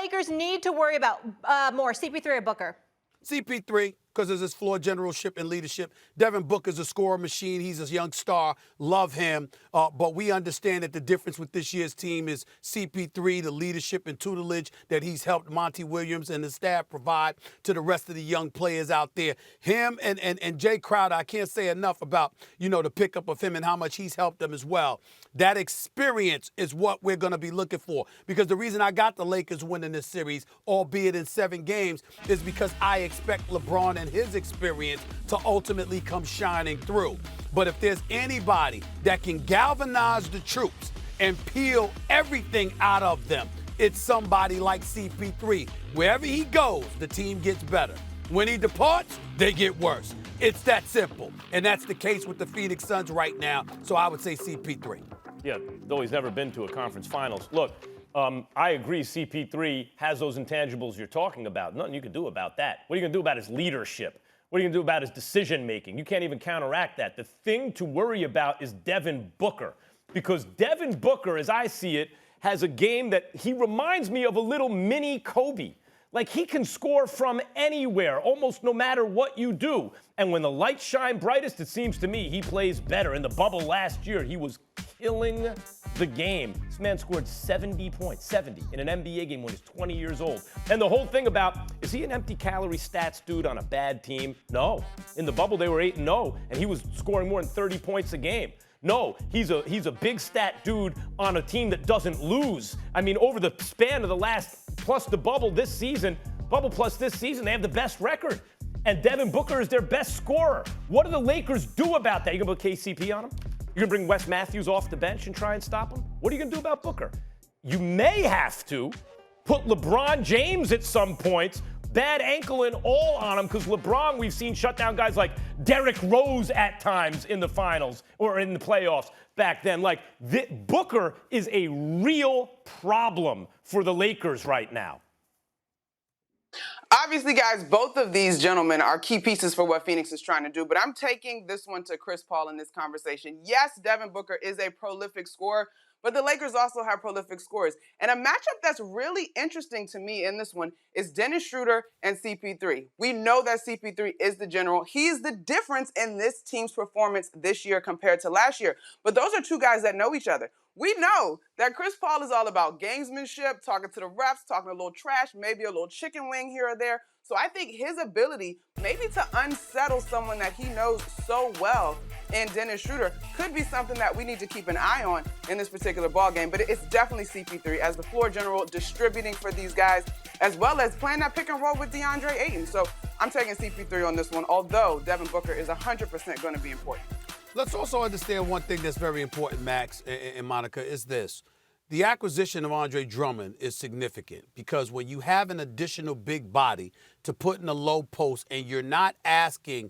Lakers need to worry about more, CP3 or Booker? CP3, because of his floor generalship and leadership. Devin Booker's a scorer machine. He's a young star. Love him. But we understand that the difference with this year's team is CP3, the leadership and tutelage that he's helped Monty Williams and his staff provide to the rest of the young players out there. Him and Jay Crowder, I can't say enough about, the pickup of him and how much he's helped them as well. That experience is what we're going to be looking for. Because the reason I got the Lakers winning this series, albeit in 7 games, is because I expect LeBron and his experience to ultimately come shining through. But if there's anybody that can galvanize the troops and peel everything out of them, it's somebody like CP3. Wherever he goes, the team gets better. When he departs, they get worse. It's that simple. And that's the case with the Phoenix Suns right now. So I would say CP3. Yeah, though he's never been to a conference finals. Look, I agree CP3 has those intangibles you're talking about. Nothing you can do about that. What are you going to do about his leadership? What are you going to do about his decision-making? You can't even counteract that. The thing to worry about is Devin Booker. Because Devin Booker, as I see it, has a game that he reminds me of a little mini Kobe. Like, he can score from anywhere, almost no matter what you do. And when the lights shine brightest, it seems to me he plays better. In the bubble last year, he was killing the game. This man scored 70 points, 70, in an NBA game when he's 20 years old. And the whole thing about, is he an empty calorie stats dude on a bad team? No. In the bubble, they were 8-0, and he was scoring more than 30 points a game. No, he's a big stat dude on a team that doesn't lose. I mean, over the span of the last, plus the bubble this season, bubble plus this season, they have the best record. And Devin Booker is their best scorer. What do the Lakers do about that? You gonna put KCP on him? You're gonna bring Wes Matthews off the bench and try and stop him? What are you gonna do about Booker? You may have to put LeBron James at some points, bad ankle and all on him, because LeBron, we've seen shut down guys like Derrick Rose at times in the finals or in the playoffs back then. Like, Booker is a real problem for the Lakers right now. Obviously, guys, both of these gentlemen are key pieces for what Phoenix is trying to do, but I'm taking this one to Chris Paul in this conversation. Yes, Devin Booker is a prolific scorer, but the Lakers also have prolific scorers. And a matchup that's really interesting to me in this one is Dennis Schroeder and CP3. We know that CP3 is the general. He's the difference in this team's performance this year compared to last year. But those are two guys that know each other. We know that Chris Paul is all about gamesmanship, talking to the refs, talking a little trash, maybe a little chicken wing here or there. So I think his ability maybe to unsettle someone that he knows so well in Dennis Schroeder could be something that we need to keep an eye on in this particular ball game. But it's definitely CP3 as the floor general, distributing for these guys, as well as playing that pick and roll with DeAndre Ayton. So I'm taking CP3 on this one, although Devin Booker is 100% going to be important. Let's also understand one thing that's very important, Max and Monica, is this. The acquisition of Andre Drummond is significant because when you have an additional big body to put in a low post and you're not asking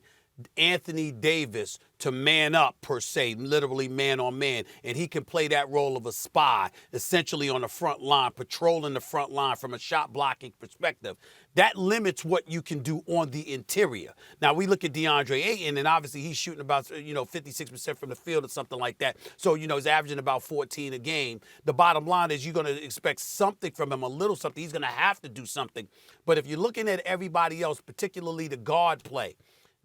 Anthony Davis to man up, per se, literally man on man, and he can play that role of a spy, essentially on the front line, patrolling the front line from a shot blocking perspective. That limits what you can do on the interior. Now, we look at DeAndre Ayton, and obviously he's shooting about 56% from the field or something like that. So, he's averaging about 14 a game. The bottom line is you're going to expect something from him, a little something. He's going to have to do something. But if you're looking at everybody else, particularly the guard play,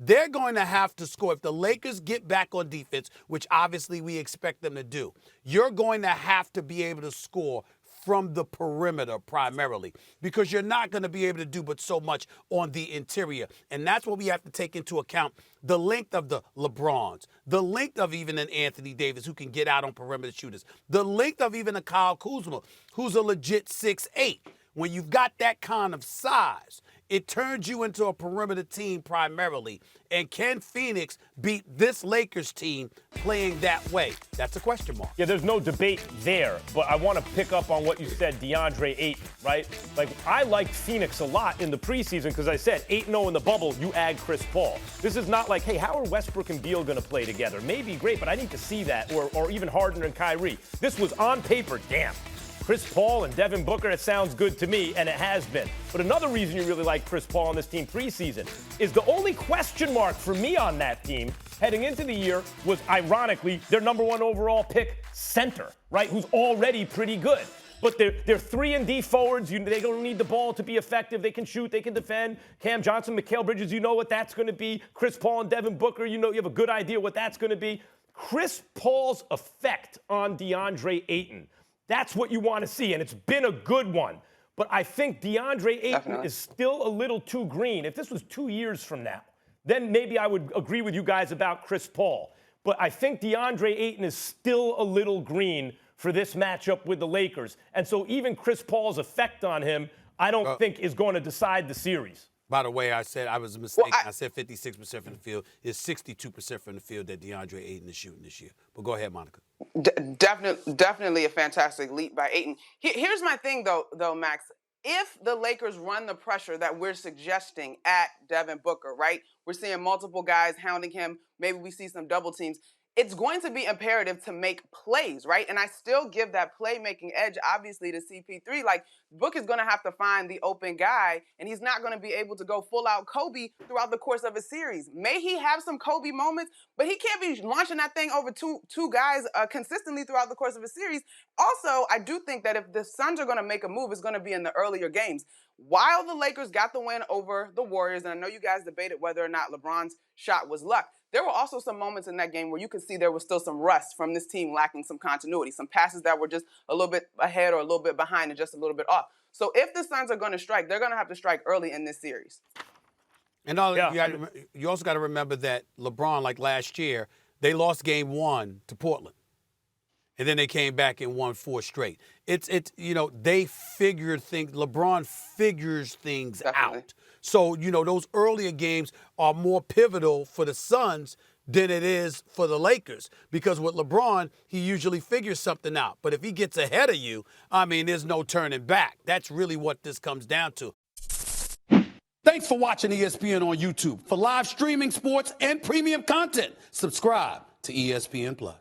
they're going to have to score. If the Lakers get back on defense, which obviously we expect them to do, you're going to have to be able to score from the perimeter primarily because you're not going to be able to do but so much on the interior. And that's what we have to take into account, the length of the LeBrons, the length of even an Anthony Davis who can get out on perimeter shooters, the length of even a Kyle Kuzma who's a legit 6'8". When you've got that kind of size, it turns you into a perimeter team primarily. And can Phoenix beat this Lakers team playing that way? That's a question mark. Yeah, there's no debate there, but I want to pick up on what you said, DeAndre Ayton, right? Like, I liked Phoenix a lot in the preseason because I said 8-0 in the bubble, you add Chris Paul. This is not like, hey, how are Westbrook and Beal going to play together? Maybe great, but I need to see that, or even Harden and Kyrie. This was on paper, damn. Chris Paul and Devin Booker, it sounds good to me, and it has been. But another reason you really like Chris Paul on this team preseason is the only question mark for me on that team heading into the year was, ironically, their number 1 overall pick center, right, who's already pretty good. But they're 3-and-D forwards. They don't need the ball to be effective. They can shoot. They can defend. Cam Johnson, Mikal Bridges, you know what that's going to be. Chris Paul and Devin Booker, you have a good idea what that's going to be. Chris Paul's effect on DeAndre Ayton, that's what you want to see, and it's been a good one. But I think DeAndre Ayton is still a little too green. If this was 2 years from now, then maybe I would agree with you guys about Chris Paul. But I think DeAndre Ayton is still a little green for this matchup with the Lakers. And so even Chris Paul's effect on him, I don't think is going to decide the series. By the way, I said I was mistaken. I said 56% from the field. It's 62% from the field that DeAndre Ayton is shooting this year. But go ahead, Monica. Definitely a fantastic leap by Ayton. Here's my thing, though, Max. If the Lakers run the pressure that we're suggesting at Devin Booker, right? We're seeing multiple guys hounding him. Maybe we see some double teams. It's going to be imperative to make plays, right? And I still give that playmaking edge, obviously, to CP3. Like, Book is going to have to find the open guy, and he's not going to be able to go full-out Kobe throughout the course of a series. May he have some Kobe moments, but he can't be launching that thing over two guys consistently throughout the course of a series. Also, I do think that if the Suns are going to make a move, it's going to be in the earlier games. While the Lakers got the win over the Warriors, and I know you guys debated whether or not LeBron's shot was luck, there were also some moments in that game where you could see there was still some rust from this team lacking some continuity, some passes that were just a little bit ahead or a little bit behind and just a little bit off. So if the Suns are going to strike, they're going to have to strike early in this series. And you also got to remember that LeBron, like last year, they lost game 1 to Portland. And then they came back and won 4 straight. They figured things. LeBron figures things out. So, those earlier games are more pivotal for the Suns than it is for the Lakers. Because with LeBron, he usually figures something out. But if he gets ahead of you, there's no turning back. That's really what this comes down to. Thanks for watching ESPN on YouTube. For live streaming sports and premium content, subscribe to ESPN+.